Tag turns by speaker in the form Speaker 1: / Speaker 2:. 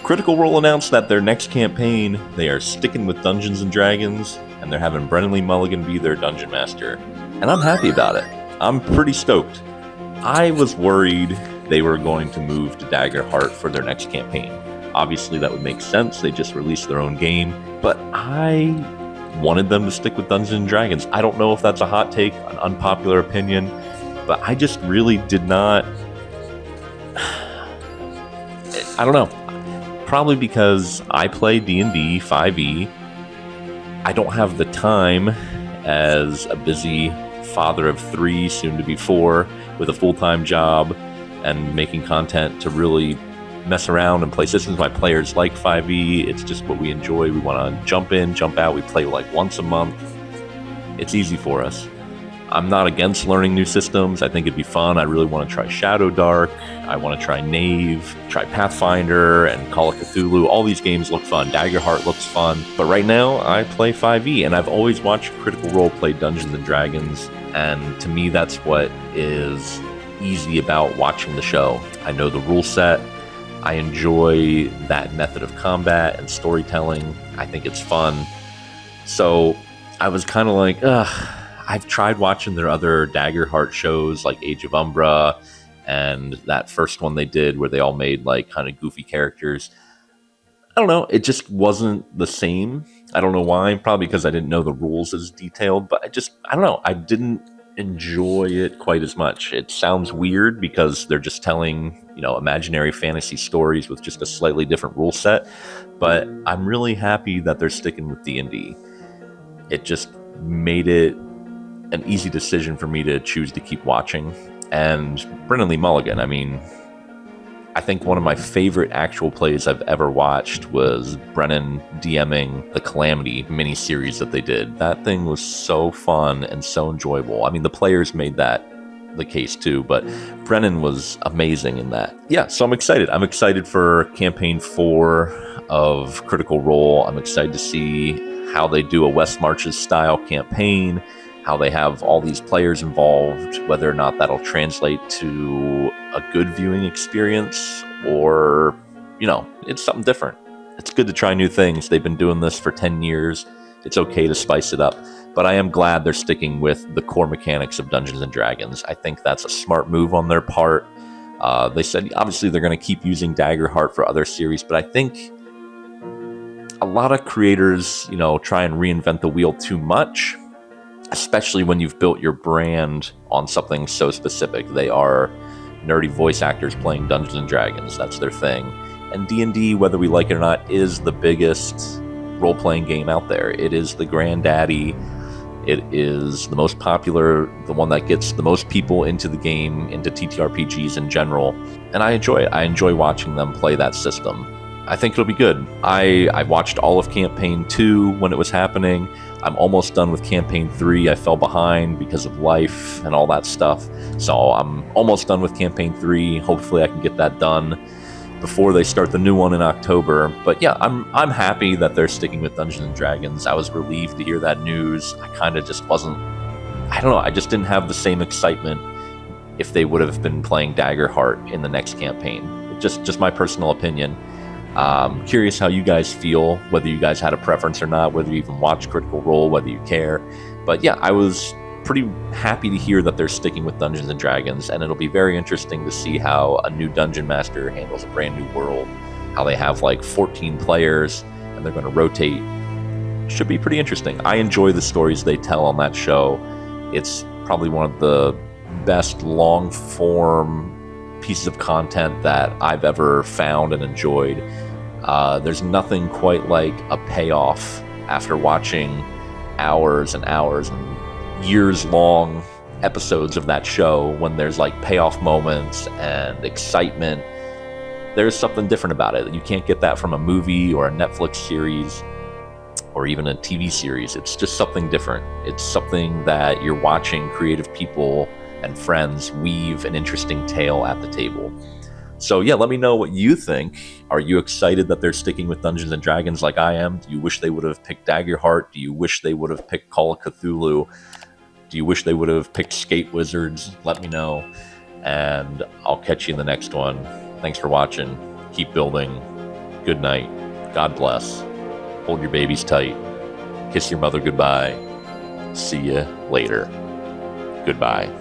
Speaker 1: Critical Role announced that their next campaign, they are sticking with Dungeons & Dragons, and they're having Brennan Lee Mulligan be their Dungeon Master. And I'm happy about it. I'm pretty stoked. I was worried they were going to move to Daggerheart for their next campaign. Obviously, that would make sense. They just released their own game. But I wanted them to stick with Dungeons & Dragons. I don't know if that's a hot take, an unpopular opinion, but I just really did not... I don't know. Probably because I play D&D 5e. I don't have the time as a busy father of 3, soon to be 4, with a full-time job and making content to really mess around and play systems. My players like 5e. It's just what we enjoy. We want to jump in, jump out. We play like once a month. It's easy for us. I'm not against learning new systems. I think it'd be fun. I really want to try Shadow Dark. I want to try Knave, try Pathfinder, and Call of Cthulhu. All these games look fun. Daggerheart looks fun. But right now, I play 5e, and I've always watched Critical Role play Dungeons & Dragons, and to me, that's what is easy about watching the show. I know the rule set. I enjoy that method of combat and storytelling. I think it's fun. So I was kind of like, ugh. I've tried watching their other Daggerheart shows like Age of Umbra and that first one they did where they all made like kind of goofy characters. I don't know. It just wasn't the same. I don't know why. Probably because I didn't know the rules as detailed, but I don't know. I didn't enjoy it quite as much. It sounds weird because they're just telling, imaginary fantasy stories with just a slightly different rule set, but I'm really happy that they're sticking with D&D. It just made it an easy decision for me to choose to keep watching. And Brennan Lee Mulligan, I think one of my favorite actual plays I've ever watched was Brennan DMing the Calamity miniseries that they did. That thing was so fun and so enjoyable. The players made that the case too, but Brennan was amazing in that. Yeah, so I'm excited. I'm excited for campaign 4 of Critical Role. I'm excited to see how they do a West Marches style campaign, how they have all these players involved, whether or not that'll translate to a good viewing experience or, it's something different. It's good to try new things. They've been doing this for 10 years. It's okay to spice it up. But I am glad they're sticking with the core mechanics of Dungeons & Dragons. I think that's a smart move on their part. They said, obviously, they're going to keep using Daggerheart for other series, but I think a lot of creators, try and reinvent the wheel too much, especially when you've built your brand on something so specific. They are nerdy voice actors playing Dungeons & Dragons. That's their thing. And D&D, whether we like it or not, is the biggest role-playing game out there. It is the granddaddy. It is the most popular, the one that gets the most people into the game, into TTRPGs in general. And I enjoy it. I enjoy watching them play that system. I think it'll be good. I watched all of Campaign 2 when it was happening. I'm almost done with Campaign 3. I fell behind because of life and all that stuff. So I'm almost done with Campaign 3. Hopefully I can get that done before they start the new one in October. But yeah, I'm happy that they're sticking with Dungeons & Dragons. I was relieved to hear that news. I kind of just wasn't... I don't know. I just didn't have the same excitement if they would have been playing Daggerheart in the next campaign. Just my personal opinion. Curious how you guys feel, whether you guys had a preference or not, whether you even watch Critical Role, whether you care. But yeah, I was pretty happy to hear that they're sticking with Dungeons & Dragons, and it'll be very interesting to see how a new Dungeon Master handles a brand new world, how they have like 14 players, and they're going to rotate. Should be pretty interesting. I enjoy the stories they tell on that show. It's probably one of the best long-form pieces of content that I've ever found and enjoyed. There's nothing quite like a payoff after watching hours and hours and years-long episodes of that show, when there's like payoff moments and excitement. There's something different about it. You can't get that from a movie or a Netflix series or even a TV series. It's just something different. It's something that you're watching creative people and friends weave an interesting tale at the table. So yeah, let me know what you think. Are you excited that they're sticking with Dungeons & Dragons like I am? Do you wish they would have picked Daggerheart? Do you wish they would have picked Call of Cthulhu? Do you wish they would have picked Skate Wizards? Let me know, and I'll catch you in the next one. Thanks for watching. Keep building. Good night. God bless. Hold your babies tight. Kiss your mother goodbye. See you later. Goodbye.